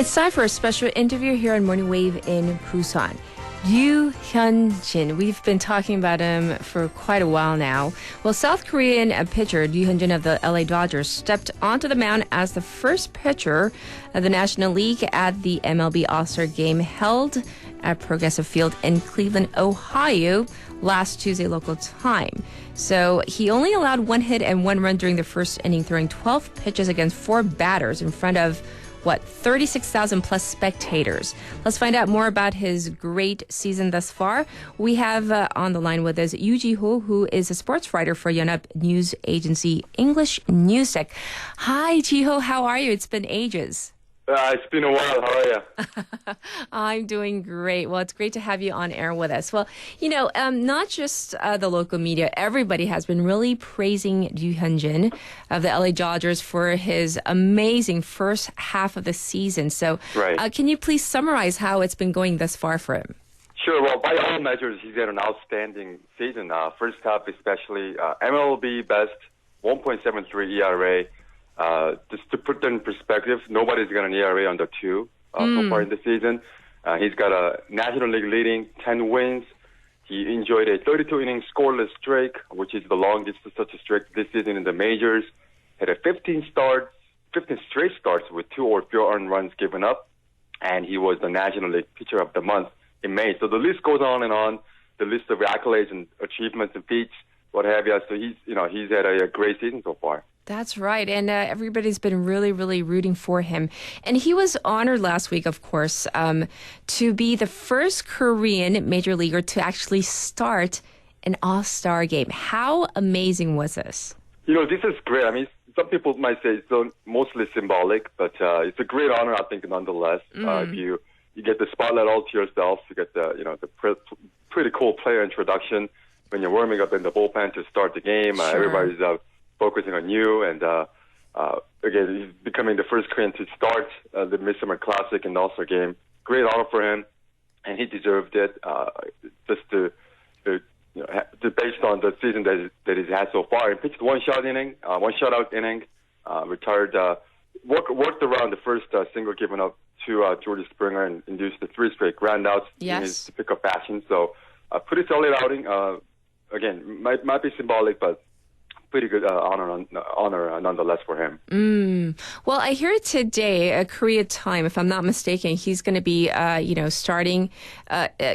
It's time for a special interview here on Morning Wave in Busan. Ryu Hyun-jin. We've been talking about him for quite a while now. Well, South Korean pitcher Ryu Hyun-jin of the LA Dodgers stepped onto the mound as the first pitcher of the National League at the MLB All-Star Game held at Progressive Field in Cleveland, Ohio, last Tuesday local time. So he only allowed one hit and one run during the first inning, throwing 12 pitches against four batters in front of 36,000 plus spectators. Let's find out more about his great season thus far. We have on the line with us Jee-ho, who is a sports writer for Yonhap News Agency English News Desk. Hi, Jee-ho. How are you? It's been ages. It's been a while. How are you? I'm doing great. Well, it's great to have you on air with us. Well, not just the local media, everybody has been really praising Ryu Hyun-jin of the LA Dodgers for his amazing first half of the season. So right. Can you please summarize how it's been going thus far for him? Sure. Well, by all measures, he's had an outstanding season. First half especially, MLB best 1.73 ERA. Just to put that in perspective, nobody's got an ERA under 2 so far in the season. He's got a National League leading 10 wins. He enjoyed a 32-inning scoreless streak, which is the longest for such a streak this season in the majors. Had a 15 straight starts with 2 or fewer earned runs given up, and he was the National League Pitcher of the Month in May. So the list goes on and on, the list of accolades and achievements and feats, what have you. So he's had a great season so far. That's right. And everybody's been really, really rooting for him. And he was honored last week, of course, to be the first Korean major leaguer to actually start an all-star game. How amazing was this? This is great. I mean, some people might say it's mostly symbolic, but it's a great honor, I think, nonetheless. If you get the spotlight all to yourself, you get the pretty cool player introduction when you're warming up in the bullpen to start the game. Sure. Everybody's focusing on you, and again, he's becoming the first Korean to start the Midsummer Classic and All-Star Game. Great honor for him, and he deserved it. Just based on the season that he's had so far, he pitched one shutout inning, retired, worked around the first single given up to Jordy Springer and induced the 3 straight groundouts in his pickup action. So, pretty solid outing. Again, might be symbolic, but pretty good honor nonetheless for him. Well, I hear today, Korea time, if I'm not mistaken, he's going to be,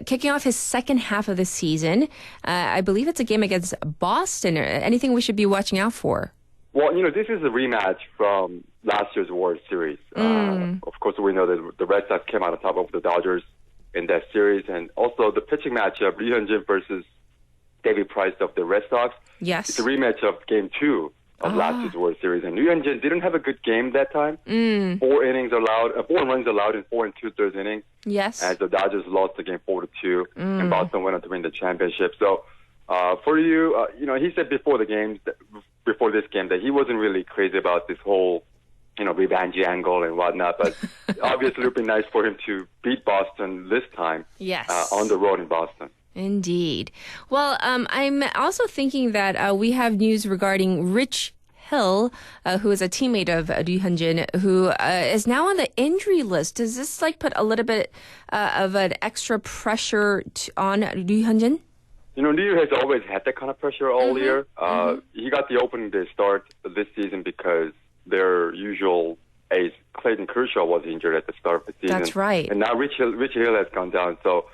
kicking off his second half of the season. I believe it's a game against Boston. Anything we should be watching out for? Well, this is a rematch from last year's World Series. Of course, we know that the Red Sox came out on top of the Dodgers in that series, and also the pitching matchup, Ryu Hyun-jin versus David Price of the Red Sox. Yes. It's a rematch of Game 2 of last year's World Series. And Ryu Hyun-jin didn't have a good game that time. 4 runs allowed in 4 2/3 innings. Yes. As the Dodgers lost the game 4-2, and Boston went on to win the championship. So for you, he said before this game that he wasn't really crazy about this whole, revenge angle and whatnot. But obviously it would be nice for him to beat Boston this time. Yes. On the road in Boston. Indeed. Well, I'm also thinking that we have news regarding Rich Hill, who is a teammate of Ryu Hyun-jin, who is now on the injury list. Does this put a little bit of an extra pressure on Ryu Hyun-jin? Ryu has always had that kind of pressure all year. He got the opening day start this season because their usual ace, Clayton Kershaw, was injured at the start of the season. That's right. And now Rich Hill has gone down. So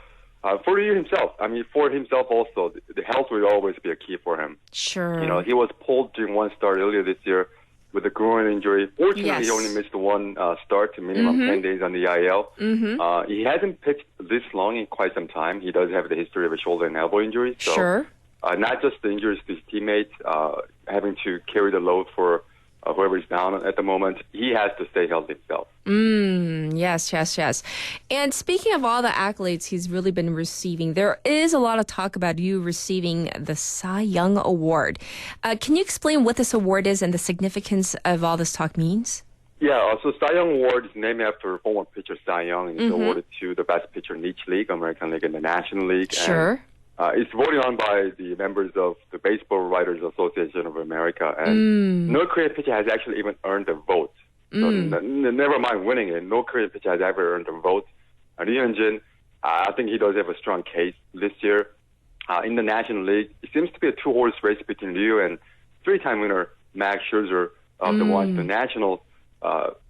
for Ryu himself, for himself also, the health will always be a key for him. Sure. He was pulled during one start earlier this year with a groin injury. Fortunately, he only missed one start, to minimum 10 days on the IL. He hasn't pitched this long in quite some time. He does have the history of a shoulder and elbow injury. So, sure. Not just the injuries to his teammates, having to carry the load for whoever is down at the moment, he has to stay healthy himself. Yes. And speaking of all the accolades he's really been receiving, there is a lot of talk about you receiving the Cy Young Award. Can you explain what this award is and the significance of all this talk means? Yeah, so Cy Young Award is named after former pitcher Cy Young, and it's awarded to the best pitcher in each league, American League and the National League. Sure. And, it's voted on by the members of the Baseball Writers Association of America, and no Korean pitcher has actually even earned a vote So never mind winning it. No Korean pitcher has ever earned a vote. Ryu Hyun-jin, I think he does have a strong case this year. In the National League, it seems to be a two-horse race between Ryu and three-time winner Max Scherzer of the Washington Nationals.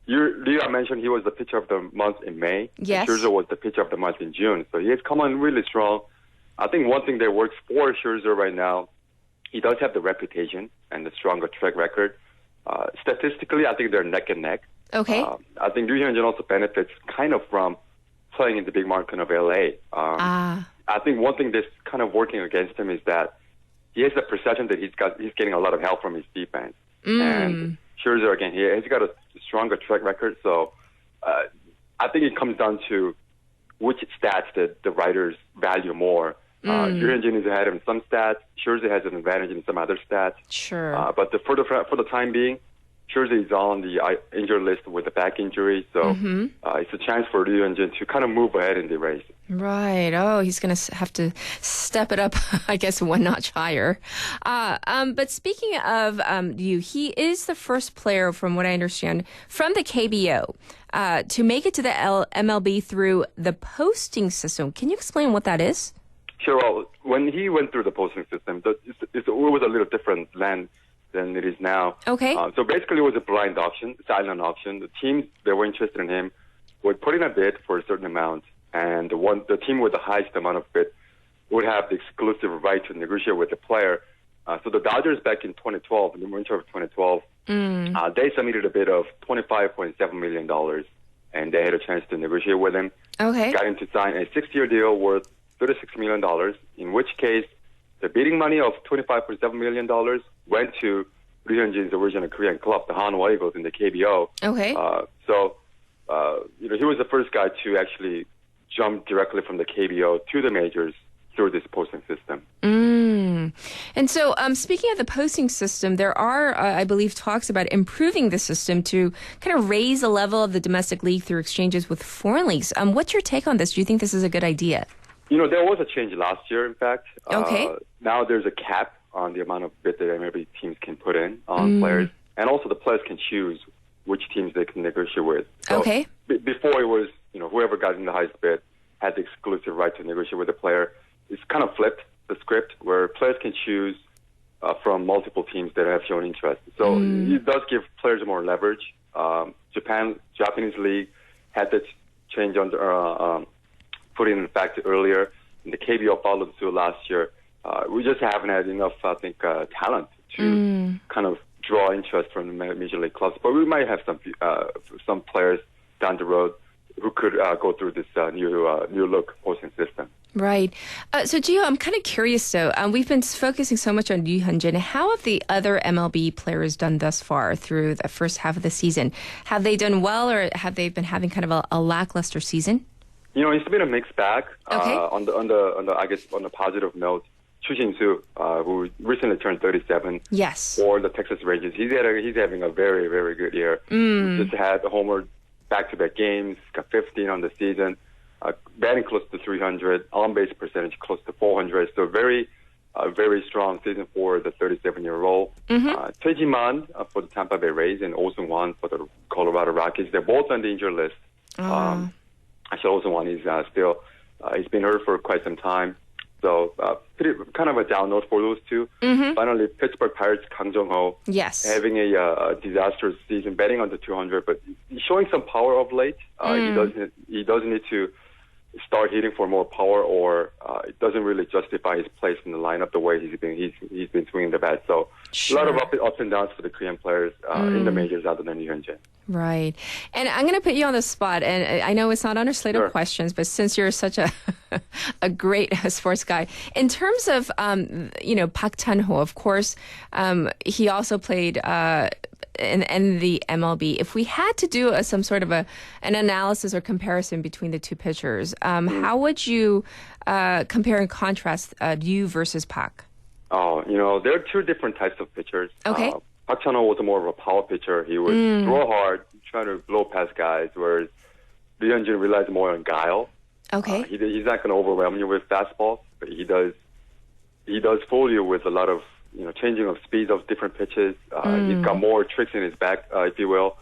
Ryu, I mentioned he was the pitcher of the month in May. Yes. And Scherzer was the pitcher of the month in June. So he has come on really strong. I think one thing that works for Scherzer right now, he does have the reputation and the stronger track record. Statistically, I think they're neck and neck. Okay. I think Ryu Hyun-jin also benefits kind of from playing in the big market of LA. I think one thing that's kind of working against him is that he has the perception that he's getting a lot of help from his defense. And Scherzer, again, he's got a stronger track record. So I think it comes down to which stats that the writers value more. Ryu Hyun-jin is ahead in some stats. Scherzer has an advantage in some other stats. Sure. But for the time being, Scherzer is on the injured list with a back injury, so it's a chance for Ryu Hyun-jin to kind of move ahead in the race. Right. Oh, he's going to have to step it up, I guess, one notch higher. But speaking of Ryu, he is the first player, from what I understand, from the KBO to make it to the MLB through the posting system. Can you explain what that is? Sure. Well, when he went through the posting system, it was a little different than it is now. Okay. So basically, it was a blind auction, silent auction. The teams that were interested in him would put in a bid for a certain amount, and the team with the highest amount of bid would have the exclusive right to negotiate with the player. So the Dodgers back in 2012, in the winter of 2012, they submitted a bid of $25.7 million, and they had a chance to negotiate with him. Okay. Got him to sign a 6-year deal worth $36 million, in which case the bidding money of $25.7 million went to Ryu Hyun-jin's original Korean club, the Hanwha Eagles in the KBO. Okay. So he was the first guy to actually jump directly from the KBO to the majors through this posting system. And so, speaking of the posting system, there are, I believe, talks about improving the system to kind of raise the level of the domestic league through exchanges with foreign leagues. What's your take on this? Do you think this is a good idea? There was a change last year, in fact. Okay. Now there's a cap on the amount of bid that MLB teams can put in on players. And also the players can choose which teams they can negotiate with. So okay. Before it was, whoever got in the highest bid had the exclusive right to negotiate with the player. It's kind of flipped the script where players can choose from multiple teams that have shown interest. So it does give players more leverage. Japanese league had that change put in effect earlier. And the KBO followed suit last year. We just haven't had enough, I think, talent to kind of draw interest from the major league clubs. But we might have some players down the road who could go through this new look posting system. Right. So, Jee-ho, I'm kind of curious, though. We've been focusing so much on Ryu Hyun-jin. How have the other MLB players done thus far through the first half of the season? Have they done well, or have they been having kind of a lackluster season? It's been a mixed bag. Okay. On the positive note, Chu Shin-soo, who recently turned 37, yes, for the Texas Rangers, he's having a very, very good year. He just had a homer back-to-back games, got 15 on the season, batting close to 300, on-base percentage close to 400. So very strong season for the 37-year-old. Choi Ji-man for the Tampa Bay Rays and Oh Seung-hwan for the Colorado Rockies. They're both on the injured list. Actually, Oh Seung-hwan is still, he's been hurt for quite some time. So kind of a down note for those two. Finally, Pittsburgh Pirates, Kang Jung-ho, yes, having a disastrous season, batting under 200, but he's showing some power of late. He doesn't need to start hitting for more power, or it doesn't really justify his place in the lineup the way he's been swinging the bat. So sure, a lot of ups and downs for the Korean players in the majors other than Ryu Hyun-jin. Right. And I'm going to put you on the spot, and I know it's not on our slate of questions, but since you're such a great sports guy, in terms of, Park Chan-ho, of course, he also played in the MLB. If we had to do some sort of an analysis or comparison between the two pitchers, how would you compare and contrast Ryu versus Park? There are two different types of pitchers. Okay. Park Chan-ho was more of a power pitcher. He would throw hard, trying to blow past guys, whereas Ryu Hyun-jin relies more on guile. Okay. He's not going to overwhelm you with fastballs, but he does fool you with a lot of changing of speeds of different pitches. He's got more tricks in his back, if you will.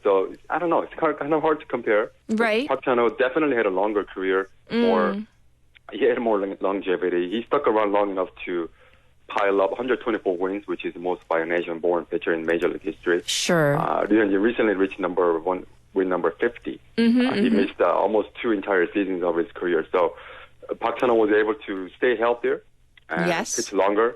So I don't know. It's kind of hard to compare. Right. Park Chan-ho definitely had a longer career, or he had more longevity. He stuck around long enough to pile up 124 wins, which is the most by an Asian-born pitcher in Major League history. Sure. Ryu Hyun-jin recently reached win number 50. He missed almost 2 entire seasons of his career. So Park Chan-ho was able to stay healthier and pitch longer.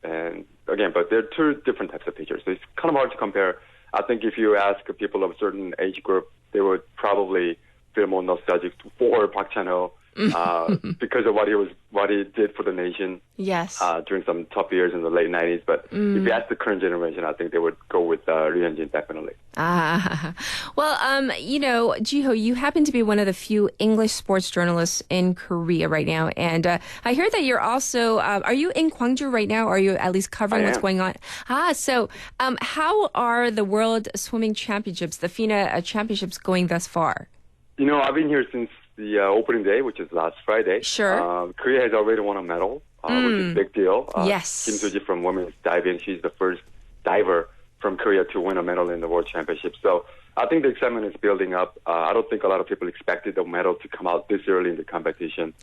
And again, but they're 2 different types of pitchers. So it's kind of hard to compare. I think if you ask people of a certain age group, they would probably feel more nostalgic for Park Chan-ho because of what he did for the nation. Yes. During some tough years in the late 90s. But if you ask the current generation, I think they would go with Ryu Hyun-jin definitely. Well, Jee-ho, you happen to be one of the few English sports journalists in Korea right now. And I hear that you're also, are you in Gwangju right now? Or are you at least covering what's going on? So how are the World Swimming Championships, the FINA Championships, going thus far? I've been here since the opening day, which is last Friday. Sure. Korea has already won a medal, which is a big deal. Yes. Kim Soo-ji from women's diving, she's the first diver from Korea to win a medal in the World Championship. So I think the excitement is building up. I don't think a lot of people expected the medal to come out this early in the competition.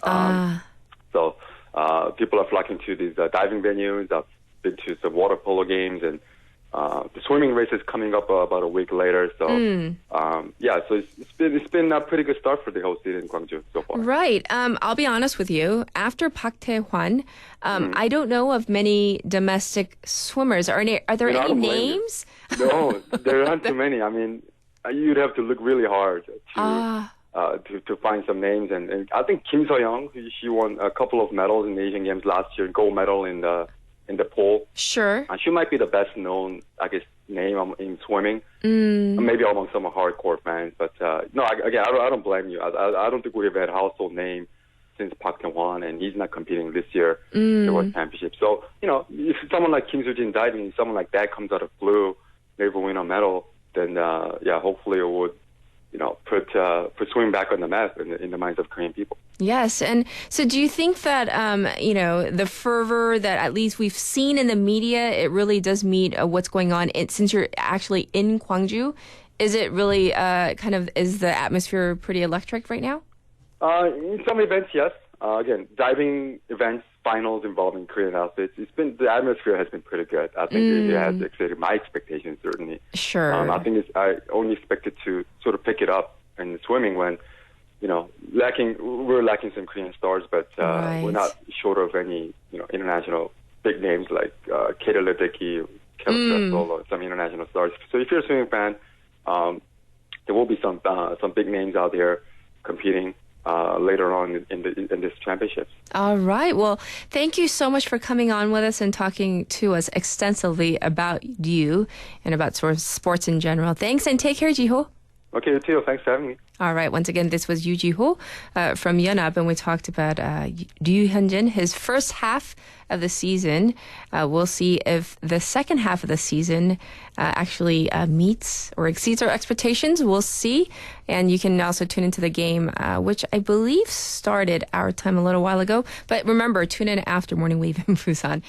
So people are flocking to these diving venues. I've been to some water polo games, and the swimming race is coming up about a week later. So, so it's been a pretty good start for the whole season in Gwangju so far. Right. I'll be honest with you. After Park Tae-hwan, I don't know of many domestic swimmers. Are there any names? No, there aren't too many. I mean, you'd have to look really hard to find some names. And I think Kim So-young, she won a couple of medals in the Asian Games last year, gold medal in the pool. Sure. She might be the best known, I guess, name in swimming. Maybe among some hardcore fans. But no, again, I don't blame you. I don't think we've had a household name since Park Tae-hwan, and he's not competing this year in the World Championship. So, if someone like Kim Soo-jin diving, someone like that comes out of blue, maybe win a medal, then hopefully it would, put swimming back on the map in the minds of Korean people. Yes. And so do you think that, the fervor that at least we've seen in the media, it really does meet what's going on since you're actually in Gwangju? Is it really is the atmosphere pretty electric right now? In some events, yes. Again, diving events, finals involving Korean outfits, the atmosphere has been pretty good. I think it has exceeded my expectations, certainly. Sure. I only expected to sort of pick it up in swimming when, we're lacking some Korean stars, but we're not short of any, international big names like Kate Ledecky, Kelly or some international stars. So if you're a swimming fan, there will be some big names out there competing later on in this championships. All right. Well, thank you so much for coming on with us and talking to us extensively about you and about sort of sports in general. Thanks, and take care, Jee-ho. Okay, you too. Thanks for having me. All right. Once again, this was Jee-ho from Yeonap, and we talked about Ryu Hyun-jin, his first half of the season. We'll see if the second half of the season actually meets or exceeds our expectations. We'll see. And you can also tune into the game, which I believe started our time a little while ago. But remember, tune in after Morning Wave in Busan.